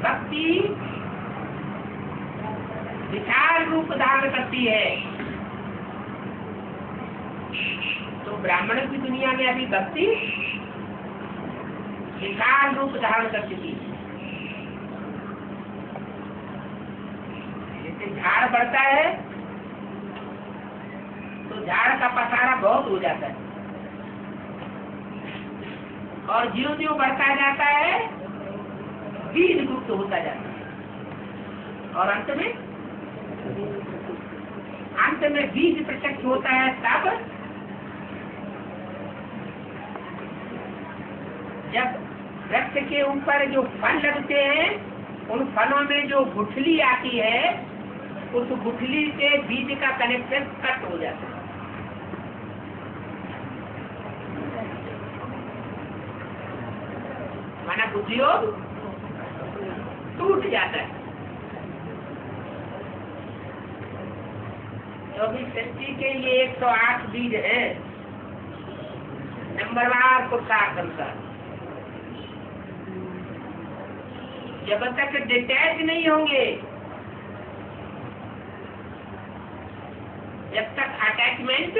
भक्ति विशाल रूप धारण करती है। तो ब्राह्मण की दुनिया में अभी भक्ति विशाल रूप धारण कर चुकी है। जैसे झाड़ बढ़ता है तो झाड़ का पसारा बहुत हो जाता है, और ज्यों ज्यों बढ़ता जाता है बीज गुप्त होता जाता है, और अंत अंत में बीज प्रत्यक्ष होता है तब जब वृक्ष के ऊपर जो फल लगते हैं उन फलों में जो गुठली आती है उस गुठली से बीज का कनेक्शन कट हो जाता है। माना बुद्धियोग टूट जाता है। तो अभी सृष्टि के लिए 108 बीज है नंबरवार पुरुषार्थ अनुसार। जब तक डिटैच नहीं होंगे, जब तक अटैचमेंट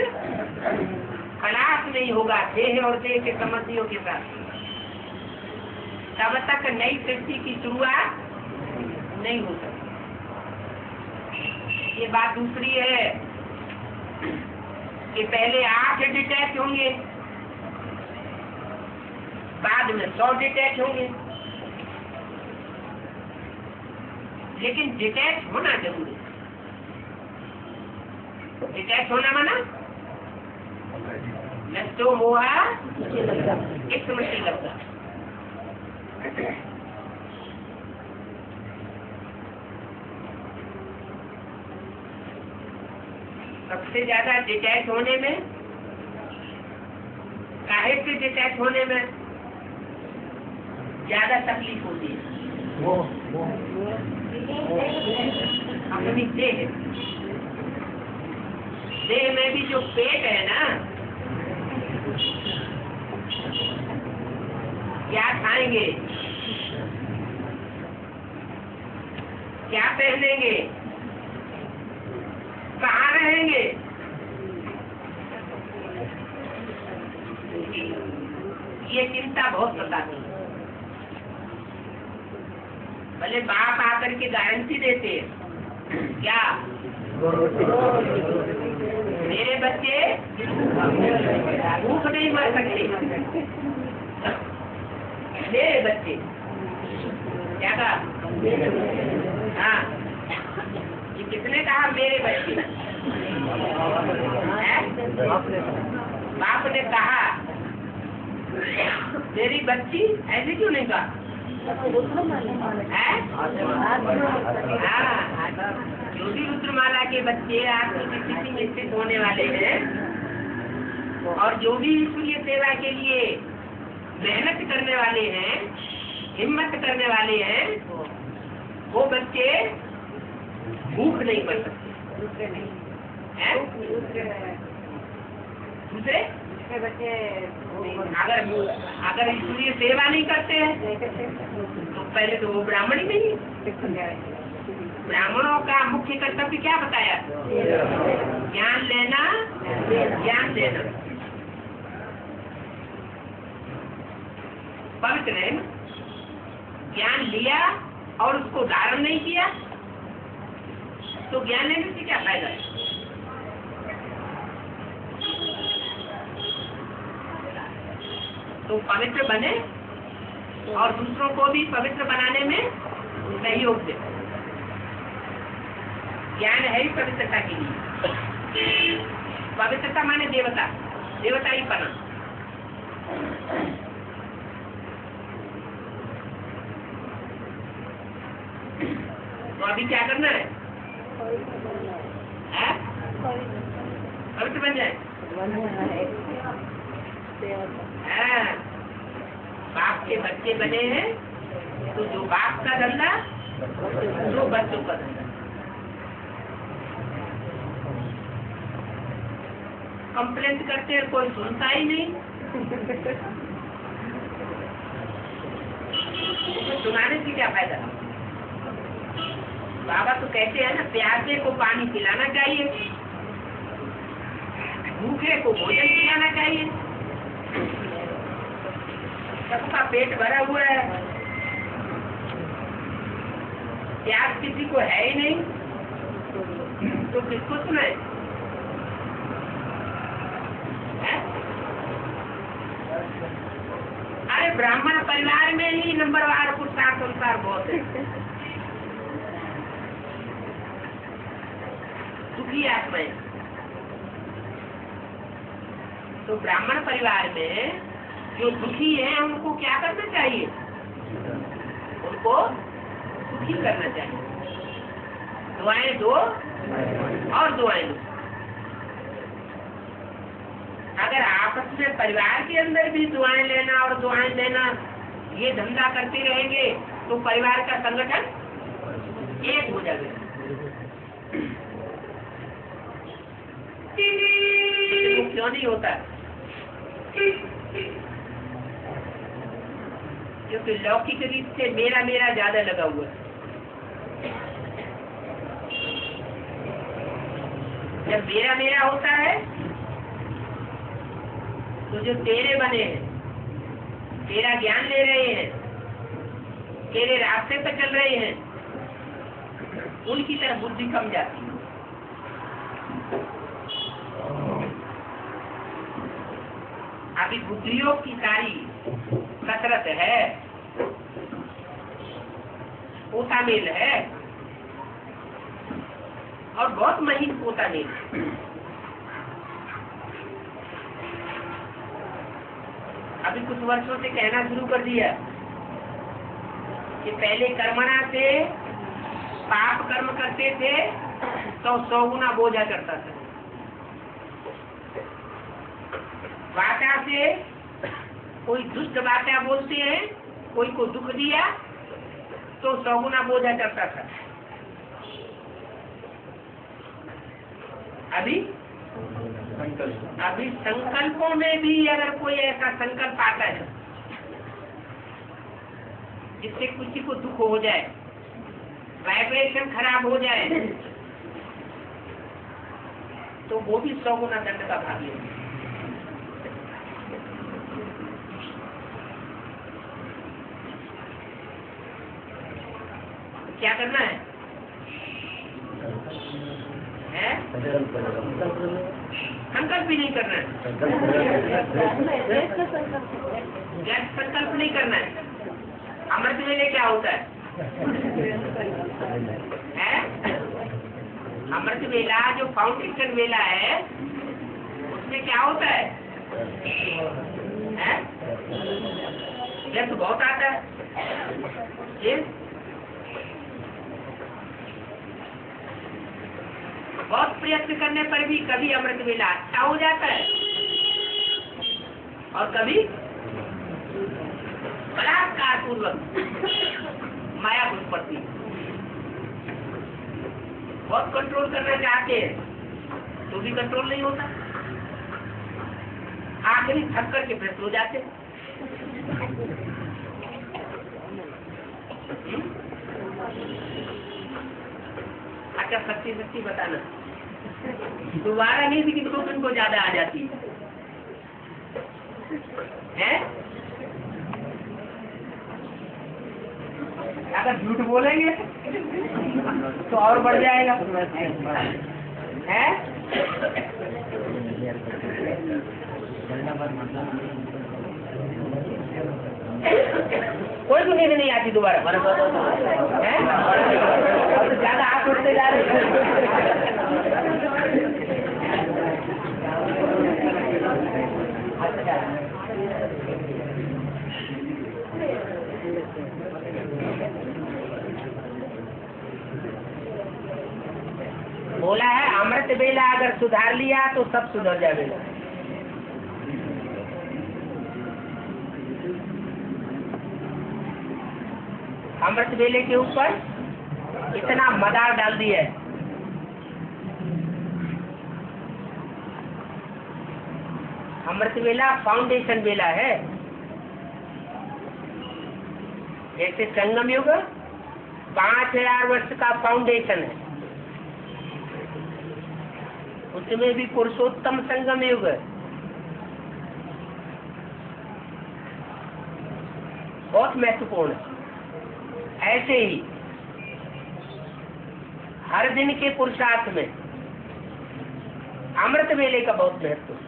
खलास नहीं होगा देह और देह के संबंधियों के साथ, तब तक नई सृष्टि की शुरुआत नहीं हो सकती। ये बात दूसरी है कि पहले 8 डिटैच होंगे, बाद में 100 डिटैच होंगे, लेकिन डिटैच होना जरूरी। डिटैच होना माना नष्टो मोहा एक समझ लगता। सबसे ज्यादा डिटैच होने में, काहे से डिटैच होने में ज्यादा तकलीफ होती है? अपनी देह में भी जो पेट है ना, क्या खाएंगे, क्या पहनेंगे, कहाँ रहेंगे, ये चिंता बहुत सताती है। भले बाप आकर के गारंटी देते क्या मेरे बच्चे भूख नहीं मर सकते, मेरे बच्चे, क्या कहा? हाँ, ये किसने कहा मेरे बच्चे? बाप ने कहा मेरी बच्ची, ऐसे क्यों नहीं कहा? ज्योति रुद्रमाला के बच्चे आपकी स्थिति में स्थित होने वाले हैं और जो भी ईश्वरीय सेवा के लिए मेहनत करने वाले हैं, हिम्मत करने वाले हैं, वो बच्चे भूख नहीं मर सकते। दूसरे बच्चे अगर ईश्वरीय सेवा नहीं करते हैं तो पहले तो वो ब्राह्मण ही नहीं। ब्राह्मणों का मुख्य कर्तव्य क्या बताया? ज्ञान लेना, ज्ञान देना। पवित्र है, ज्ञान लिया और उसको धारण नहीं किया तो ज्ञान लेने से क्या फायदा है? तो पवित्र बने और दूसरों को भी पवित्र बनाने में सहयोग दे। ज्ञान है ही पवित्रता के लिए। पवित्रता माने देवता, देवता ही बना। तो अभी क्या करना है? पवित्र बन जाए। बाप के बच्चे बने हैं तो जो बाप का धंधा, जो बच्चों का धंधा। कंप्लेंट करते हैं, कोई सुनता ही नहीं। सुनाने से क्या फायदा? बाबा तो कहते हैं ना, प्यासे को पानी पिलाना चाहिए, भूखे को भोजन खिलाना चाहिए। सबका पेट भरा हुआ है, प्यास किसी को है ही नहीं, तो किसको सुनाए? अरे ब्राह्मण परिवार में ही नंबरवार पुरुषार्थ संसार बहुत है। तू सुखी आत्माएं। तो ब्राह्मण परिवार में जो दुखी हैं उनको क्या करना चाहिए? उनको सुखी करना चाहिए। दुआएं दो और दुआएं दो। अगर आपस में परिवार के अंदर भी दुआएं लेना और दुआएं देना ये धंधा करते रहेंगे तो परिवार का संगठन एक हो जाएगा। वो क्यों नहीं होता? क्योंकि लौकिक रीत से मेरा मेरा ज्यादा लगा हुआ है। जब मेरा मेरा होता है तो जो तेरे बने हैं, तेरा ज्ञान ले रहे हैं, तेरे रास्ते पर चल रहे हैं, उनकी तरफ बुद्धि कम जाती है। अभी बुद्धियों की सारी कसरत है, पोतामेल है और बहुत महीन पोतामेल है। अभी कुछ वर्षों से कहना शुरू कर दिया कि पहले कर्मणा से पाप कर्म करते थे तो 100 गुना बोझा करता था। वाचा से कोई दुष्ट वाचा बोलते हैं, कोई को दुख दिया तो 100 गुना बोझा करता था। अभी संकल्पों में भी अगर कोई ऐसा संकल्प आता है जिससे किसी को दुख हो जाए, वाइब्रेशन खराब हो जाए, तो वो भी 100 गुना दंड का भाग लेगा। क्या करना है? संकल्प भी नहीं करना है, संकल्प नहीं करना है। अमृत वेले क्या होता है? अमृत वेला जो फाउंडेशन वेला है उसमें क्या होता है? व्यर्थ बहुत आता है। बहुत प्रयत्न करने पर भी कभी अमृत वेला अच्छा हो जाता है और कभी बलात्कार पूर्वक माया घुस पड़ती है। बहुत कंट्रोल करना चाहते हैं तो भी कंट्रोल नहीं होता, आखिरी थक करके फिर सो जाते। अच्छा सच्ची सच्ची बताना, दोबारा नहीं लेकिन 2 दिन को ज्यादा आ जाती है? अगर झूठ बोलेंगे तो और बढ़ जाएगा है? कोई भी नींद नहीं आती दोबारा है? तो ज्यादा हाथ उठते जा रहे बोला है अमृत वेला अगर सुधार लिया तो सब सुधर जाएगा। अमृत वेले के ऊपर इतना मदार डाल दिया है। अमृत वेला फाउंडेशन वेला है। जैसे संगम युग 5000 वर्ष का फाउंडेशन है, उसमें भी पुरुषोत्तम संगम युग बहुत महत्वपूर्ण है। ऐसे ही हर दिन के पुरुषार्थ में अमृत वेले का बहुत महत्व है।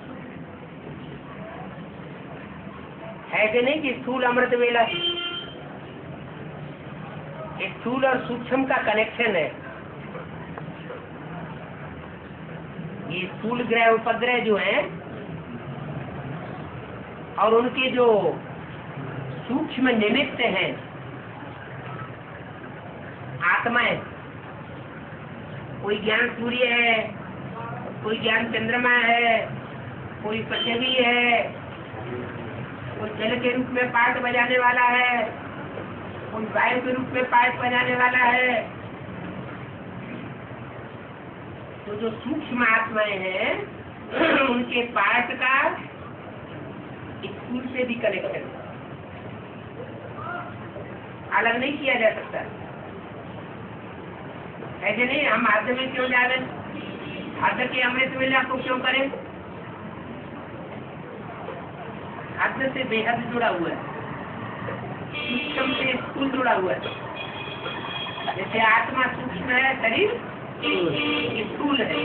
ऐसे नहीं कि स्थूल अमृत वेला, स्थूल और सूक्ष्म का कनेक्शन है। ये स्थूल ग्रह उपग्रह जो है और उनके जो सूक्ष्म निमित्त हैं आत्माएं, कोई ज्ञान सूर्य है, कोई ज्ञान चंद्रमा है, कोई पृथ्वी है, कोई जल के रूप में पाठ बजाने वाला है, कोई वायु के रूप में पाठ बजाने वाला है। तो जो सूक्ष्म आत्माएं हैं उनके पाठ का स्थूल से भी कनेक्शन अलग नहीं किया जा सकता। ऐसे नहीं हम आद्य में क्यों जावे, आद्य के अमृत मिलने आपको क्यों करें? आद्य से बेहद जुड़ा हुआ है, सूक्ष्म से स्थूल जुड़ा हुआ है। जैसे आत्मा सूक्ष्म है, शरीर स्थूल है,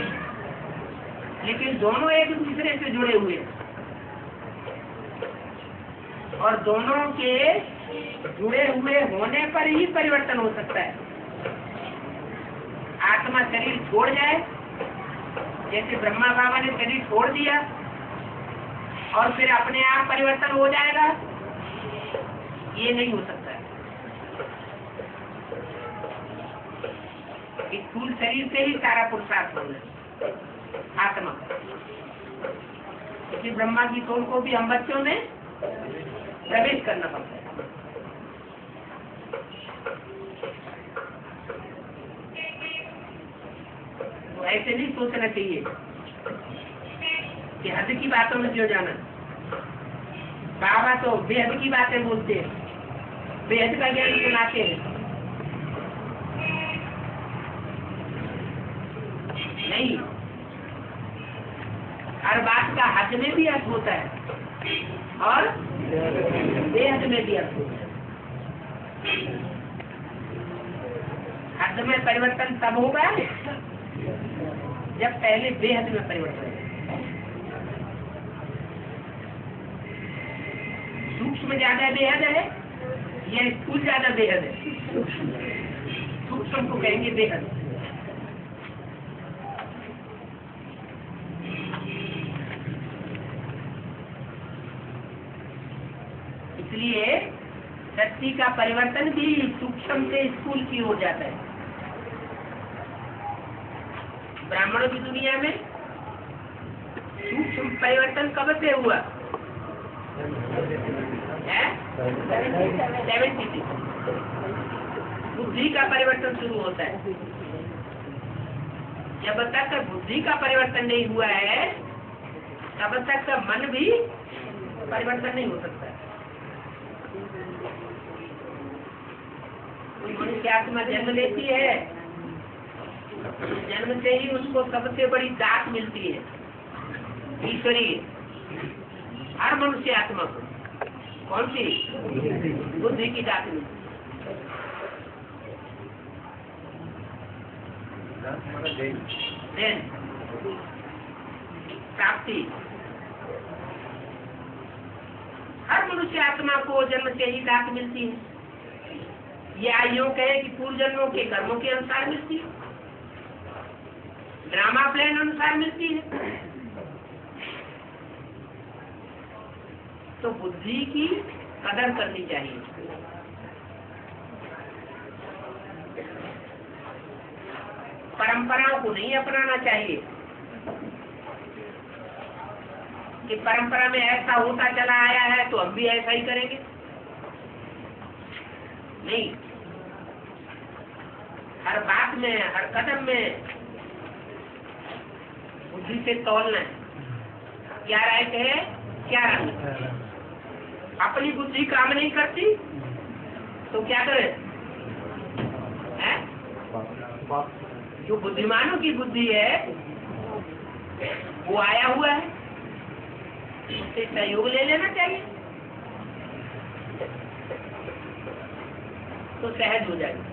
लेकिन दोनों एक दूसरे से जुड़े हुए हैं और दोनों के जुड़े हुए होने पर ही परिवर्तन हो सकता है। आत्मा शरीर छोड़ जाए, जैसे ब्रह्मा बाबा ने शरीर छोड़ दिया और फिर अपने आप परिवर्तन हो जाएगा, ये नहीं हो सकता है। स्थूल शरीर से ही सारा पुरुषार्थ होना है आत्मा। क्योंकि ब्रह्मा की सोल को भी हम बच्चों में प्रवेश करना पड़ता है। तो ऐसे नहीं सोचना चाहिए कि हद की बातों में क्यों जाना। बाबा तो बेहद की बातें बोलते हैं, बेहद का ज्ञान सुनाते हैं। नहीं, हर बात का हद में भी अर्थ होता है और बेहद में भी अर्थ होता है। हद में परिवर्तन तब होगा जब पहले बेहद में परिवर्तन हो। सूक्ष्म ज्यादा बेहद है या स्थूल ज्यादा बेहद है? सूक्ष्म को कहेंगे बेहद। इसलिए शक्ति का परिवर्तन भी सूक्ष्म से स्थूल की ओर जाता है। ब्राह्मणों की दुनिया में सूक्ष्म परिवर्तन कब से हुआ है? 76 बुद्धि का परिवर्तन शुरू होता है। जब तक बुद्धि का परिवर्तन नहीं हुआ है तब तक मन भी परिवर्तन नहीं हो सकता है। मनुष्य आत्मा जन्म लेती है, जन्म से ही उसको सबसे बड़ी दात मिलती है ईश्वरीय। हर मनुष्य आत्मा को कौन सी? बुद्धि की दात मिलती है, प्राप्ति। हर मनुष्य आत्मा को जन्म से ही दात मिलती है। या यूं कहे कि पूर्व जन्मों के कर्मों के अनुसार मिलती है, ड्रामा प्लान अनुसार मिलती है। तो बुद्धि की कदर करनी चाहिए। परंपराओं को नहीं अपनाना चाहिए कि परंपरा में ऐसा होता चला आया है तो हम भी ऐसा ही करेंगे। नहीं, हर बात में, हर कदम में बुद्धि से तौलना है, क्या राइट है क्या रंग। अपनी बुद्धि काम नहीं करती तो क्या करे? जो बुद्धिमानों की बुद्धि है वो आया हुआ है, उससे सहयोग ले लेना चाहिए तो सहज हो जाएगा।